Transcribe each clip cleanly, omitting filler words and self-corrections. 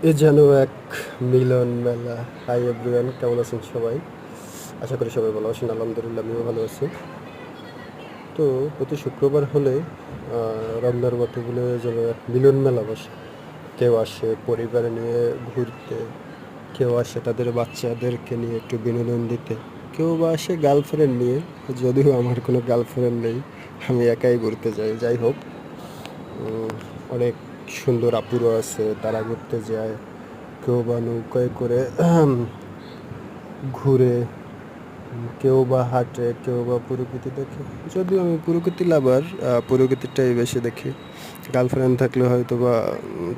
এ যেন এক মিলন মেলা। হাই এভরিওয়ান, কেমন আছেন সবাই? আশা করি সবাই ভালো আছেন। আলহামদুলিল্লাহ, আমিও ভালো আছি। তো প্রতি শুক্রবার হলে রমনার মতগুলো যেন এক মিলন মেলা বসে। কেউ আসে পরিবার নিয়ে ঘুরতে, কেউ আসে তাদের বাচ্চাদেরকে নিয়ে একটু বিনোদন দিতে, কেউ বা আসে গার্লফ্রেন্ড নিয়ে। যদিও আমার কোনো গার্লফ্রেন্ড নেই, আমি একাই ঘুরতে যাই। যাই হোক, অনেক সুন্দর আপুরও আছে, তারা ঘুরতে যায়। কেউ বা নৌকায় করে ঘুরে, কেউ বা হাঁটে, কেউ বা প্রকৃতি দেখে। যদিও আমি প্রকৃতি লাভার, প্রকৃতিটাই বেশি দেখি। গার্লফ্রেন্ড থাকলে হয়তো বা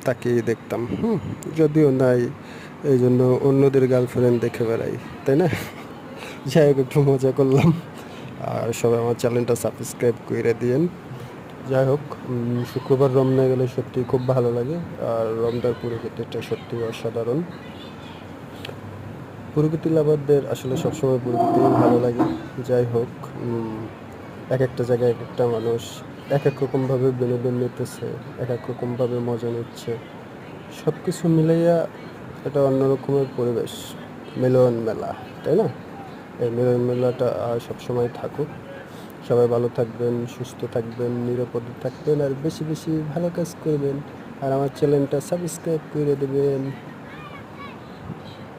তাকেই দেখতাম। যদিও নাই, এই জন্য অন্যদের গার্লফ্রেন্ড দেখে বেড়াই, তাই না? যাই হোক, একটু মজা করলাম। আর সবাই আমার চ্যানেলটা সাবস্ক্রাইব করে দিয়েন। যাই হোক, শুক্রবার রমনা গেলে সত্যি খুব ভালো লাগে। আর রমনার প্রকৃতিটা সত্যি অসাধারণ। প্রকৃতি লাভারদের আসলে সবসময় প্রকৃতি ভালো লাগে। যাই হোক, এক একটা জায়গায় এক একটা মানুষ এক এক রকমভাবে বিনোদন নিতেছে, এক এক রকমভাবে মজা নিচ্ছে। সব কিছু মিলাইয়া এটা অন্য রকমের পরিবেশ, মিলন মেলা, তাই না? এই মিলন মেলাটা সবসময় থাকুক। সবাই ভালো থাকবেন, সুস্থ থাকবেন, নিরাপদে থাকবেন, আর বেশি বেশি ভালো কাজ করবেন। আর আমার চ্যানেলটা সাবস্ক্রাইব করে দেবেন।